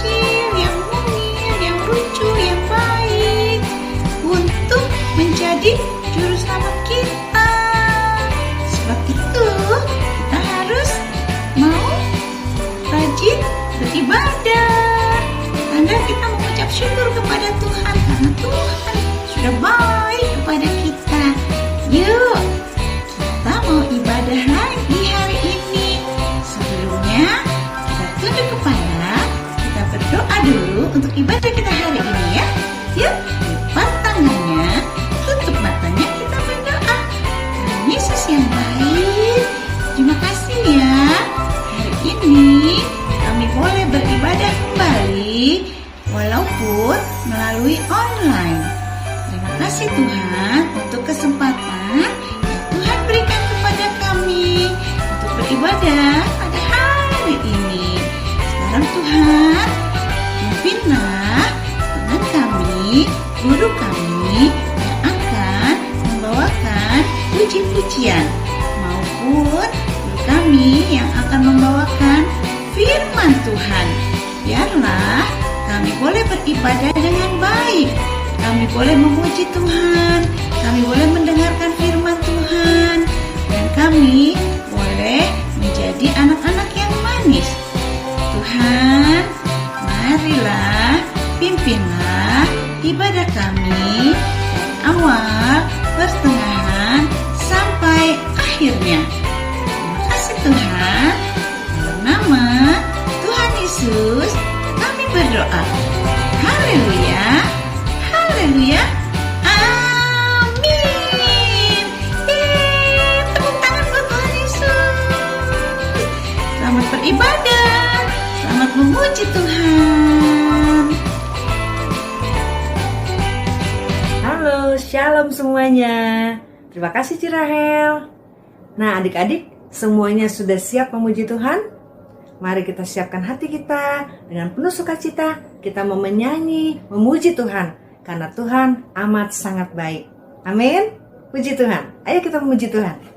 kecil, yang mungil, yang lucu, yang baik, untuk menjadi juru selamat kita. Sebab itu kita harus mau rajin beribadah, tanda kita mengucap syukur kepada Tuhan karena Tuhan sudah baik kepada kita. Yuk, kita mau ibadah lagi hari ini. Sebelumnya kita tunduk kepala, kita berdoa dulu untuk ibadah kita hari ini ya. Yuk, lipat tangannya, tutup matanya, kita berdoa. Tuhan Yesus yang baik, terima kasih ya. Hari ini kami boleh beribadah kembali walaupun melalui online. Terima kasih Tuhan untuk kesempatan yang Tuhan berikan kepada kami untuk beribadah pada hari ini. Sekarang Tuhan, pimpinlah teman kami, guru kami yang akan membawakan puji-pujian, maupun guru kami yang akan membawakan firman Tuhan. Biarlah kami boleh beribadah dengan baik, kami boleh memuji Tuhan, kami boleh mendengarkan firman Tuhan, dan kami boleh menjadi anak-anak yang manis. Tuhan, marilah pimpinlah ibadah kami dari awal, pertengahan, sampai akhirnya. Terima kasih Tuhan. Dalam nama Tuhan Yesus kami berdoa. Haleluya, haleluya, amin. Tepuk tangan buat Tuhan Yesus. Selamat beribadah, selamat memuji Tuhan. Halo, shalom semuanya. Terima kasih Ci Rahel. Nah adik-adik, semuanya sudah siap memuji Tuhan? Mari kita siapkan hati kita dengan penuh sukacita. Kita mau menyanyi, memuji Tuhan, karena Tuhan amat sangat baik. Amin. Puji Tuhan. Ayo kita memuji Tuhan.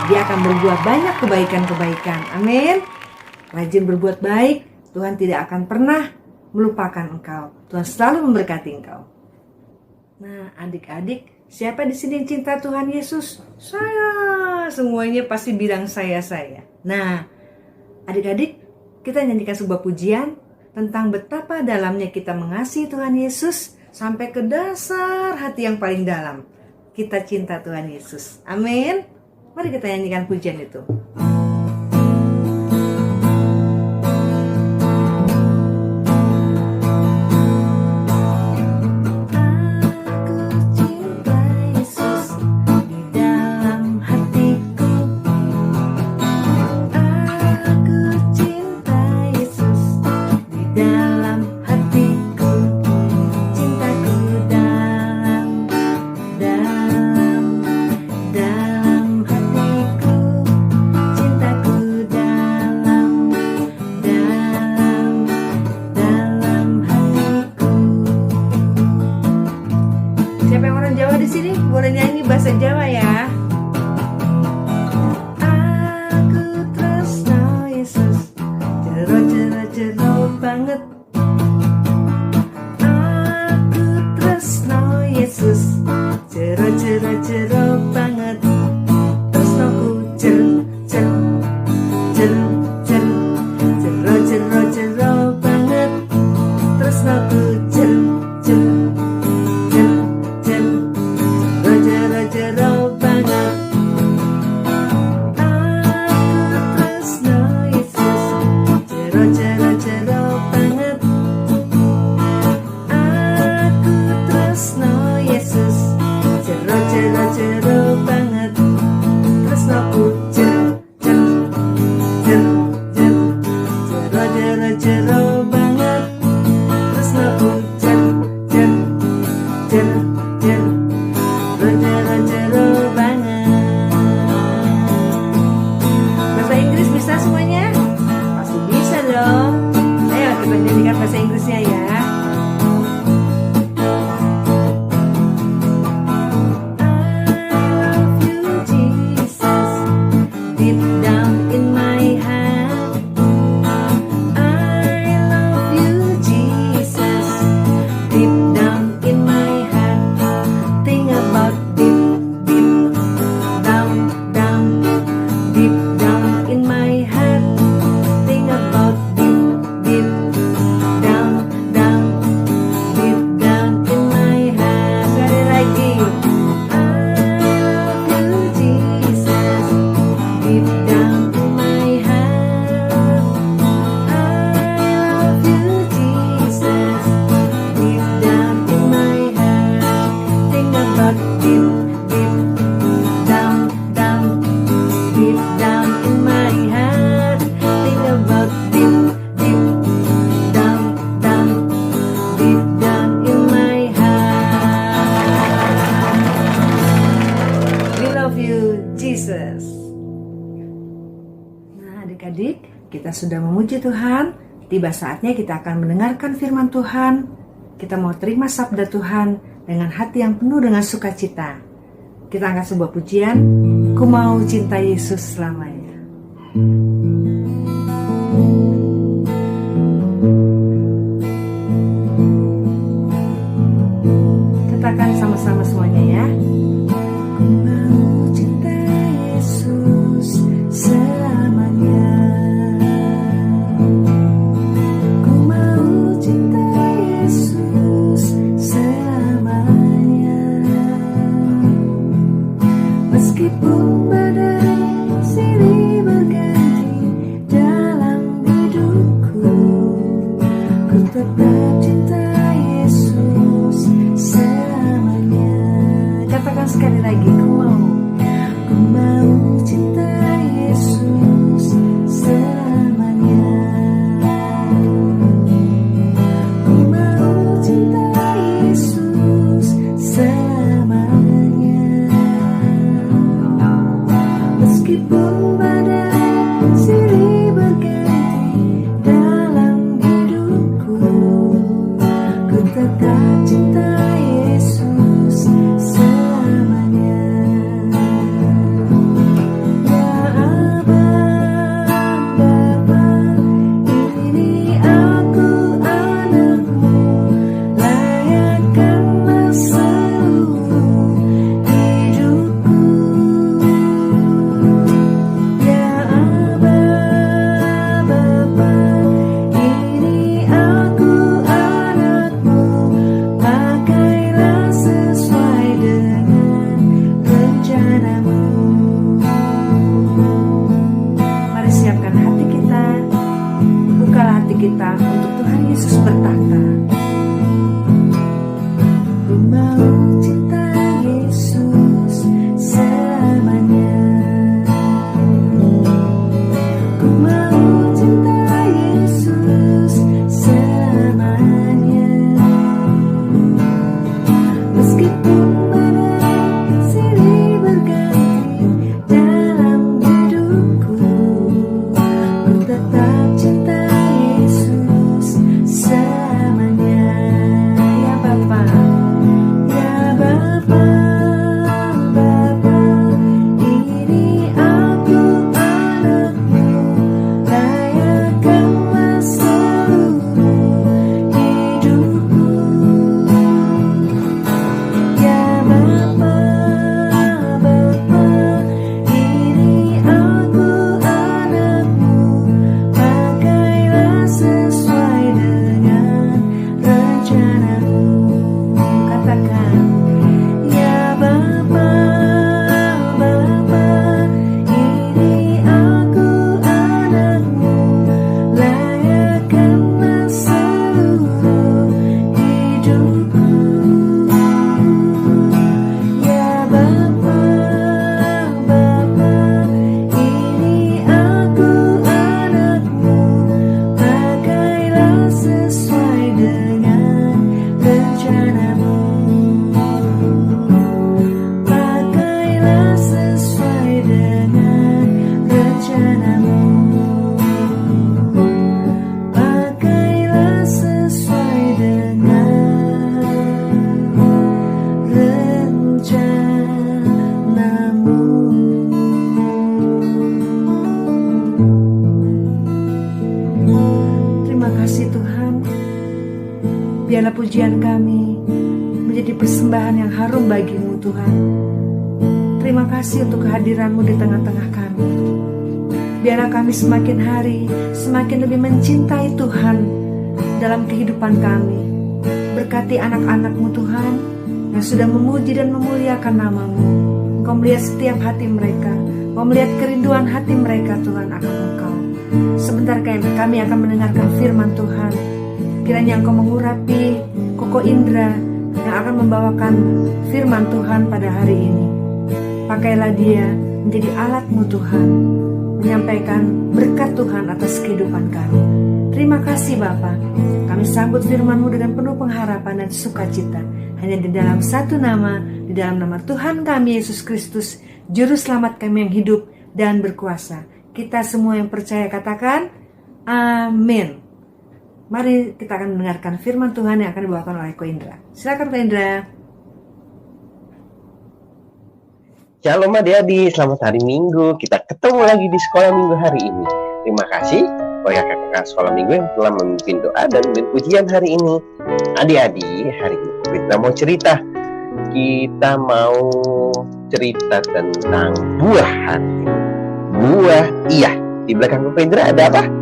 Dia akan berbuat banyak kebaikan-kebaikan. Amin. rajin berbuat baik, Tuhan tidak akan pernah melupakan engkau. Tuhan selalu memberkati engkau. Nah, adik-adik, siapa di sini yang cinta Tuhan Yesus? Saya. Semuanya pasti bilang saya. Nah, adik-adik, kita nyanyikan sebuah pujian tentang betapa dalamnya kita mengasihi Tuhan Yesus sampai ke dasar hati yang paling dalam. Kita cinta Tuhan Yesus. Amin. Mari kita nyanyikan pujian itu. Boleh nyanyi bahasa Jawa ya. Aku tresno Yesus, jero banget. Aku tresno Yesus, jero banget. Tresnoku jero banget. Tresnoku jero banget. Aku tresno Yesus, jero banget. Aku tresno Yesus, jero banget. Tresnoku jero banget. Tresnoku jero banget. Bahasa Inggris bisa semuanya? Pasti bisa dong. Ayo kita nyanyikan bahasa Inggrisnya ya. I love you Jesus, deep down in my heart. I love you Jesus, deep down in my heart. Think about deep down in my heart. Think about deep down in my heart. Sekali lagi. I love you Jesus, deep down in my heart. I love you Jesus, deep down in my heart. Think about deep down in my heart. Think about deep down in my heart. We love you Jesus. Nah, adik-adik, kita sudah memuji Tuhan. Tiba saatnya kita akan mendengarkan firman Tuhan. Kita mau terima sabda Tuhan dengan hati yang penuh dengan sukacita. Kita angkat sebuah pujian, Ku mau cinta Yesus selamanya. Katakan sama-sama semuanya ya. Ku mau cinta Yesus selamanya. Ku mau cinta Yesus selamanya. Meskipun badai silih berganti dalam hidupku, ku tetap cinta Yesus selamanya. Katakan sekali lagi, ku mau cinta Yesus selamanya. Ku mau cinta Yesus selamanya. Meskipun badai silih berganti dalam hidupku, Tuhan Yesus bertahta. Ku mau cinta Yesus selamanya. Ku mau cinta Yesus selamanya. Meskipun badai silih berganti dalam hidupku, ku tetap cinta Yesus selamanya. Ya Bapa, ya Bapa, Bapa, ini aku anakmu, layakkanlah seluruh hidupku. Ya Bapa, Bapa, ini aku anakmu, pakailah sesuai dengan rencanamu. Katakan, ya Bapa, Bapa, ini aku anakmu, layakkanlah seluruh hidupku. Ya Bapa, Bapa, ini aku anakmu, pakailah sesuai dengan rencanamu. Pakailah sesuai dengan rencanamu. Pakailah sesuai dengan rencanamu. Terima kasih Tuhan. Biarlah pujian kami menjadi persembahan yang harum bagimu Tuhan. Terima kasih untuk kehadiranmu di tengah-tengah kami. Biarlah kami semakin hari semakin lebih mencintai Tuhan dalam kehidupan kami. Berkati anak-anak-Mu Tuhan yang sudah memuji dan memuliakan nama-Mu. Engkau melihat setiap hati mereka. Engkau melihat kerinduan hati mereka Tuhan akan Engkau. Sebentar kami akan mendengarkan firman Tuhan. Kiranya Engkau mengurapi Koko Indra yang akan membawakan firman Tuhan pada hari ini. Pakailah dia menjadi alat-Mu Tuhan, menyampaikan berkat Tuhan atas kehidupan kami. Terima kasih Bapa. Kami sambut firman-Mu dengan penuh pengharapan dan sukacita. Hanya di dalam satu nama, di dalam nama Tuhan kami Yesus Kristus, Juru Selamat kami yang hidup dan berkuasa. Kita semua yang percaya katakan, amin. Mari kita akan mendengarkan firman Tuhan yang akan dibawakan oleh Ko Indra. Silakan Ko Indra. Shalom adik-adik, selamat hari Minggu. Kita ketemu lagi di sekolah Minggu hari ini. Terima kasih bagi kakak-kakak sekolah Minggu yang telah memimpin doa dan pujian hari ini. Adik-adik, hari ini kita mau cerita. Kita mau cerita tentang buah hati. Buah iya. Di belakang Ko Indra ada apa?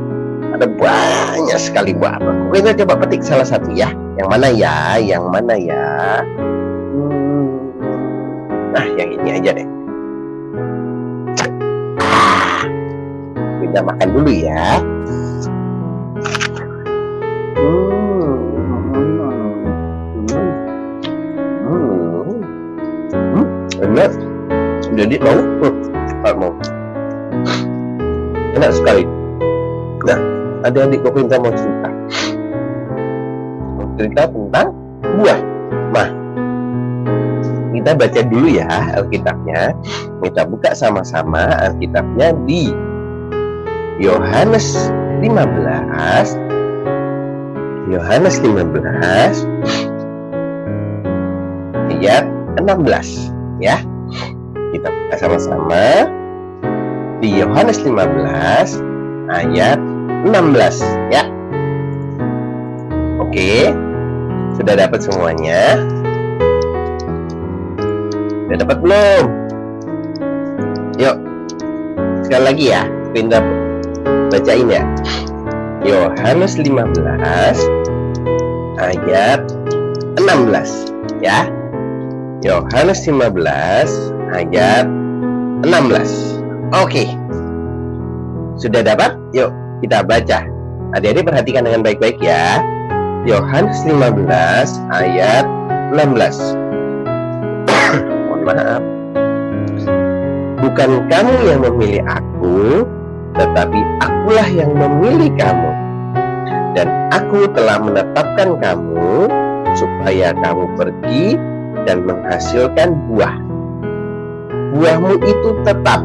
Ada banyak sekali buah apa. Ko Indra coba petik salah satu ya. Yang mana ya? Yang mana ya? Nah, yang ini aja deh. Kita makan dulu ya. Enak. Jadi mau? Mau. Enak sekali. Nah, adik-adik Ko Indra mau cerita. Mau cerita tentang buah. Nah, kita baca dulu ya Alkitabnya. Kita buka sama-sama Alkitabnya di Yohanes 15. Yohanes 15 ayat 16 ya. Kita buka sama-sama di Yohanes 15 ayat 16 ya. Oke. Sudah dapat semuanya? Udah dapat belum? Yuk, sekali lagi ya, pindah bacain ya. Yohanes 15 ayat 16 ya. Yohanes 15 ayat 16. Oke. Sudah dapat? Yuk kita baca Adik-adik perhatikan dengan baik-baik ya. Yohanes 15 ayat 16. Mohon maaf. Bukan kamu yang memilih aku, tetapi akulah yang memilih kamu. Dan aku telah menetapkan kamu supaya kamu pergi dan menghasilkan buah. Buahmu itu tetap,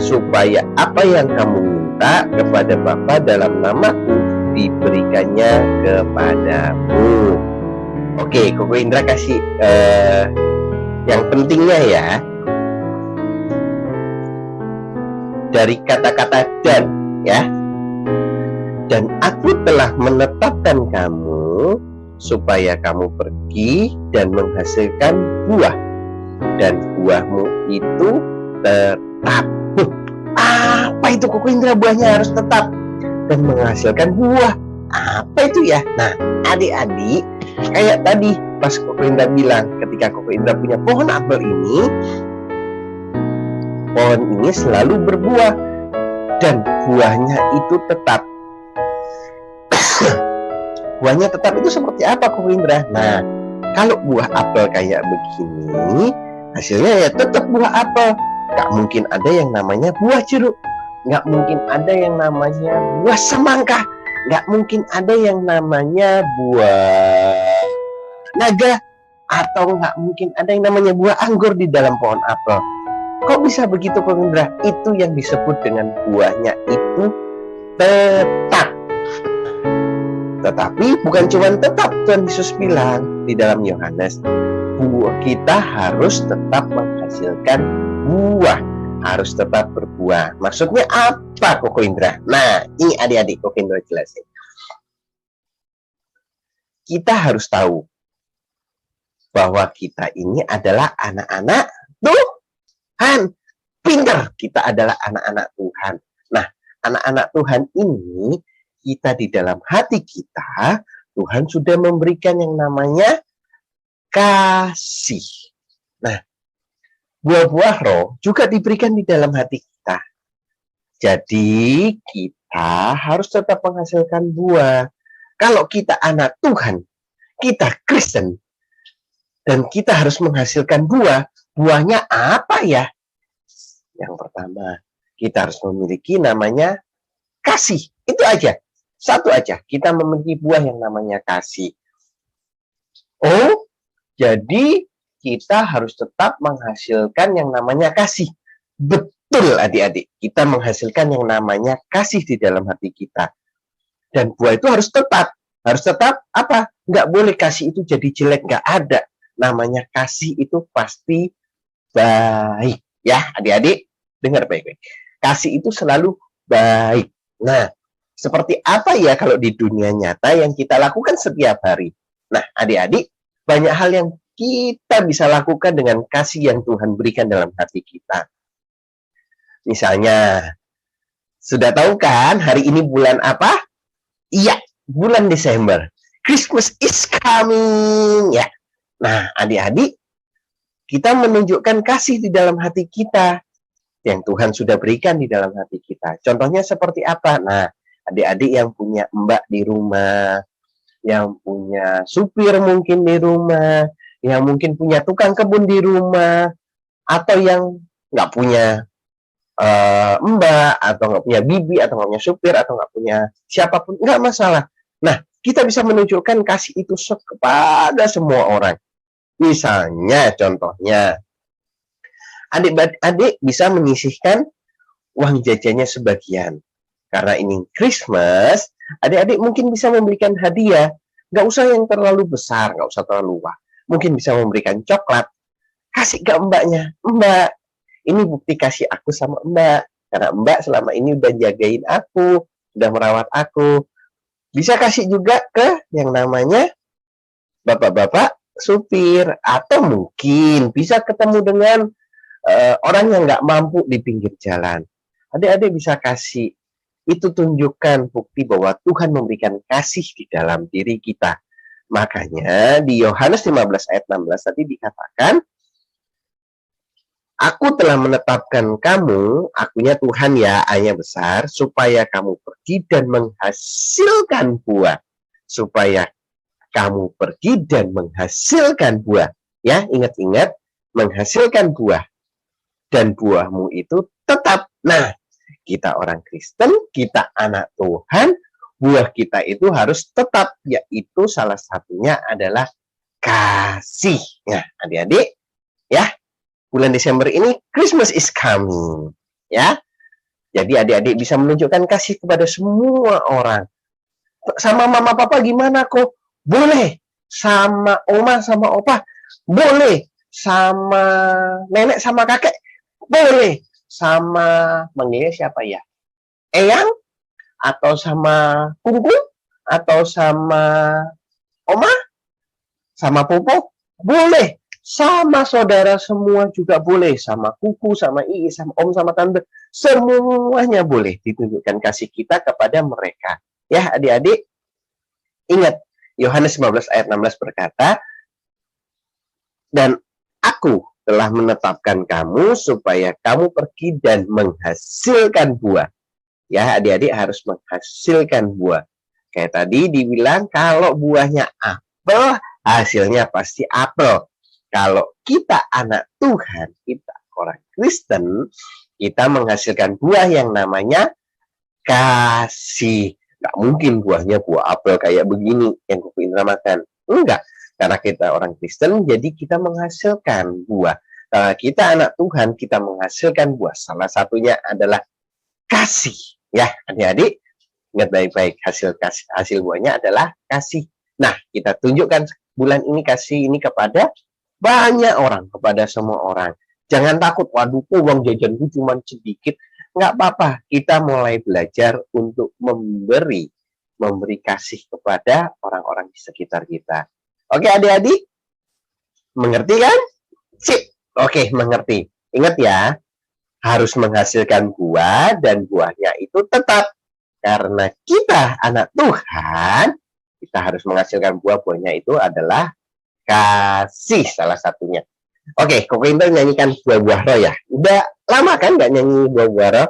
supaya apa yang kamu minta kepada Bapa dalam namaku diberikannya kepadamu. Oke, Koko Indra kasih yang pentingnya ya. Dari kata-kata dan ya. Dan aku telah menetapkan kamu supaya kamu pergi dan menghasilkan buah. Dan buahmu itu tetap. Apa itu Koko Indra buahnya harus tetap dan menghasilkan buah? Apa itu ya? Nah, adik-adik, kayak tadi pas Koko Indra bilang, ketika Koko Indra punya pohon apel ini, pohon ini selalu berbuah dan buahnya itu tetap. Buahnya tetap itu seperti apa Koko Indra? Nah, kalau buah apel kayak begini, hasilnya ya tetap buah apel. Gak mungkin ada yang namanya buah jeruk. Gak mungkin ada yang namanya buah semangka. Gak mungkin ada yang namanya buah naga. Atau gak mungkin ada yang namanya buah anggur di dalam pohon apel. Kok bisa begitu Koko Indra? Itu yang disebut dengan buahnya itu tetap. Tetapi bukan cuma tetap, Tuhan Yesus bilang di dalam Yohanes, kita harus tetap menghasilkan buah, harus tetap berbuah. Maksudnya apa Koko Indra? Nah, ini adik-adik Koko Indra jelasin. Kita harus tahu bahwa kita ini adalah anak-anak Tuhan. Pintar, kita adalah anak-anak Tuhan. Nah, anak-anak Tuhan ini, kita di dalam hati kita, Tuhan sudah memberikan yang namanya kasih. Nah, buah-buah roh juga diberikan di dalam hati kita. Jadi, kita harus tetap menghasilkan buah. Kalau kita anak Tuhan, kita Kristen, dan kita harus menghasilkan buah, buahnya apa ya? Yang pertama, kita harus memiliki namanya kasih. Itu aja. Satu aja, kita memiliki buah yang namanya kasih. Oh, jadi kita harus tetap menghasilkan yang namanya kasih. Betul adik-adik, kita menghasilkan yang namanya kasih di dalam hati kita. Dan buah itu harus tetap. Harus tetap apa? Nggak boleh kasih itu jadi jelek, nggak ada. Namanya kasih itu pasti baik. Ya adik-adik, dengar baik-baik. Kasih itu selalu baik. Nah, seperti apa ya kalau di dunia nyata yang kita lakukan setiap hari? Nah, adik-adik, banyak hal yang kita bisa lakukan dengan kasih yang Tuhan berikan dalam hati kita. Misalnya, sudah tahu kan hari ini bulan apa? Iya, bulan Desember. Christmas is coming. Ya. Nah, adik-adik, kita menunjukkan kasih di dalam hati kita yang Tuhan sudah berikan di dalam hati kita. Contohnya seperti apa? Nah, adik-adik yang punya mbak di rumah, yang punya supir mungkin di rumah, yang mungkin punya tukang kebun di rumah, atau yang nggak punya mbak, atau nggak punya bibi, atau nggak punya supir, atau nggak punya siapapun, nggak masalah. Nah, kita bisa menunjukkan kasih itu kepada semua orang. Misalnya, contohnya, adik-adik bisa menyisihkan uang jajannya sebagian. Karena ini Christmas, adik-adik mungkin bisa memberikan hadiah. Nggak usah yang terlalu besar, nggak usah terlalu wah. Mungkin bisa memberikan coklat. Kasih ke mbaknya. Mbak, ini bukti kasih aku sama mbak. Karena mbak selama ini udah jagain aku, udah merawat aku. Bisa kasih juga ke yang namanya bapak-bapak supir. Atau mungkin bisa ketemu dengan orang yang nggak mampu di pinggir jalan. Adik-adik bisa kasih. Itu tunjukkan bukti bahwa Tuhan memberikan kasih di dalam diri kita. Makanya di Yohanes 15 ayat 16 tadi dikatakan, Aku telah menetapkan kamu, akunya Tuhan ya, A-nya besar, supaya kamu pergi dan menghasilkan buah. Supaya kamu pergi dan menghasilkan buah. Ya, ingat-ingat, menghasilkan buah. Dan buahmu itu tetap. Nah, kita orang Kristen, kita anak Tuhan, buah kita itu harus tetap, yaitu salah satunya adalah kasih. Nah, adik-adik, ya, bulan Desember ini Christmas is coming, ya. Jadi adik-adik bisa menunjukkan kasih kepada semua orang. Sama mama papa gimana kok? Boleh. Sama oma sama opa? Boleh. Sama nenek sama kakek? Boleh. Sama manggilnya siapa ya? Eyang? Atau sama kungkung? Atau sama oma? Sama popo? Boleh. Sama saudara semua juga boleh. Sama kuku, sama ii, sama om, sama tante. Semuanya boleh ditunjukkan kasih kita kepada mereka. Ya, adik-adik, ingat, Yohanes 15 ayat 16 berkata, dan aku telah menetapkan kamu supaya kamu pergi dan menghasilkan buah. Ya, adik-adik harus menghasilkan buah. Kayak tadi dibilang, kalau buahnya apel, hasilnya pasti apel. Kalau kita anak Tuhan, kita orang Kristen, kita menghasilkan buah yang namanya kasih. Nggak mungkin buahnya buah apel kayak begini yang Kuku Indra makan. Enggak. Karena kita orang Kristen, jadi kita menghasilkan buah. Karena kita anak Tuhan, kita menghasilkan buah. Salah satunya adalah kasih. Ya, adik-adik, ingat baik-baik, hasil buahnya adalah kasih. Nah, kita tunjukkan bulan ini kasih ini kepada banyak orang, kepada semua orang. Jangan takut, waduh, uang jajanku cuma sedikit. Nggak apa-apa, kita mulai belajar untuk memberi kasih kepada orang-orang di sekitar kita. Oke, adik-adik? Mengerti kan? Sip. Oke, mengerti. Ingat ya, harus menghasilkan buah dan buahnya itu tetap. Karena kita anak Tuhan, kita harus menghasilkan buahnya itu adalah kasih salah satunya. Oke, Koko Indra nyanyikan buah-buah roh ya. Udah lama kan nggak nyanyi buah-buah roh?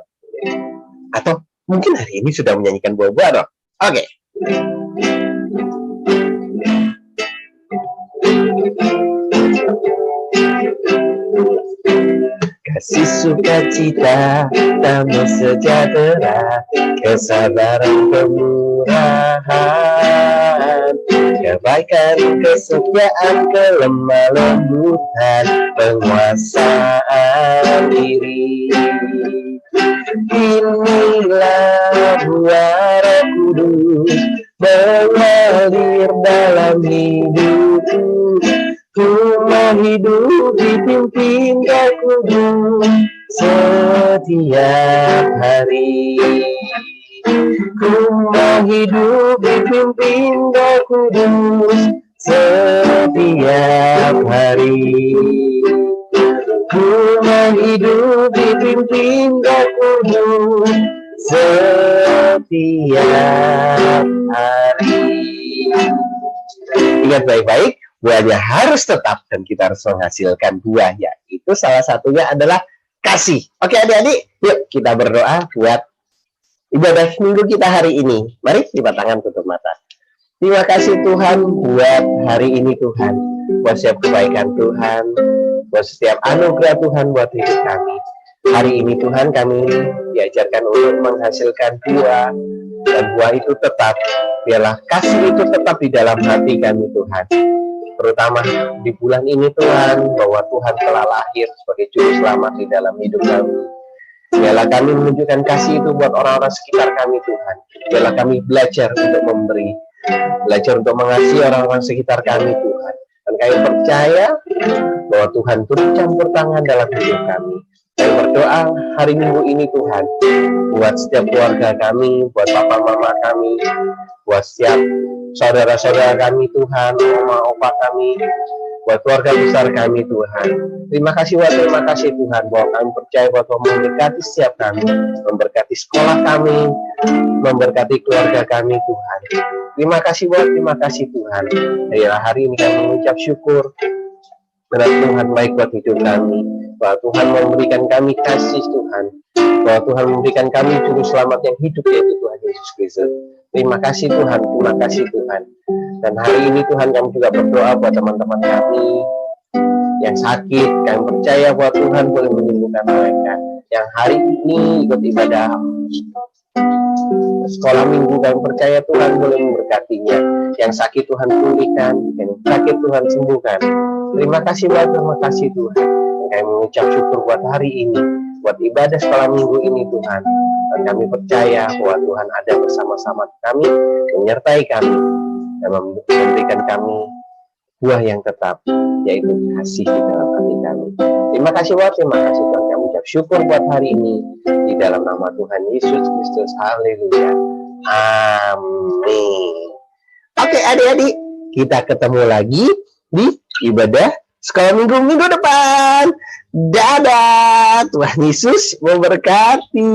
Atau mungkin hari ini sudah menyanyikan buah-buah roh? Oke. Kasih sukacita, damai sejahtera, kesabaran kemurahan, kebaikan, kesetiaan, kelemah lembutan, penguasaan diri. Inilah buah Roh Kudus mengalir dalam hidupku. Ku mau hidup dipimpin Roh Kudus setiap hari. Ku mau hidup dipimpin Roh Kudus setiap hari. Ku mau hidup dipimpin Roh Kudus setiap hari. Ingat baik-baik, buahnya harus tetap dan kita harus menghasilkan buah, yaitu salah satunya adalah kasih. Oke adik-adik, yuk kita berdoa buat ibadah minggu kita hari ini. Mari lipat tangan, tutup mata. Terima kasih Tuhan buat hari ini Tuhan, buat setiap kebaikan Tuhan, buat setiap anugerah Tuhan buat hidup kami. Hari ini Tuhan kami diajarkan untuk menghasilkan buah, dan buah itu tetap, biarlah kasih itu tetap di dalam hati kami Tuhan. Terutama di bulan ini Tuhan, bahwa Tuhan telah lahir sebagai juru selamat di dalam hidup kami. Biarlah kami menunjukkan kasih itu buat orang-orang sekitar kami Tuhan. Biarlah kami belajar untuk memberi, belajar untuk mengasihi orang-orang sekitar kami Tuhan. Dan kami percaya bahwa Tuhan turut campur tangan dalam hidup kami. Kami berdoa hari Minggu ini Tuhan, buat setiap keluarga kami, buat papa mama kami, buat setiap saudara-saudara kami Tuhan, oma opa kami, buat keluarga besar kami Tuhan. Terima kasih Tuhan, bahwa kami percaya bahwa Tuhan memberkati setiap kami, memberkati sekolah kami, memberkati keluarga kami Tuhan. Terima kasih Tuhan. Hari ini kami mengucap syukur Benar Tuhan baik buat hidup kami, bahwa Tuhan memberikan kami kasih Tuhan, bahwa Tuhan memberikan kami juru selamat yang hidup, yaitu Tuhan Yesus Kristus. Terima kasih Tuhan, terima kasih Tuhan. Dan hari ini Tuhan kami juga berdoa buat teman-teman kami yang sakit. Kami percaya bahwa Tuhan boleh menyembuhkan mereka. Yang hari ini ikut ibadah sekolah minggu, kami percaya Tuhan boleh memberkatinya. Yang sakit Tuhan pulihkan, yang sakit Tuhan sembuhkan. Terima kasih Tuhan, terima kasih Tuhan. Kami mengucap syukur buat hari ini, buat ibadah sekolah minggu ini Tuhan. Dan kami percaya bahwa Tuhan ada bersama-sama kami, menyertai kami, dan memberikan kami buah yang tetap, yaitu kasih di dalam hati kami. Terima kasih Tuhan, terima kasih Tuhan. Kami ucap syukur buat hari ini, di dalam nama Tuhan Yesus Kristus. Haleluya. Amin. Oke adik-adik, kita ketemu lagi di ibadah sekolah minggu depan. Dadah, Tuhan Yesus memberkati.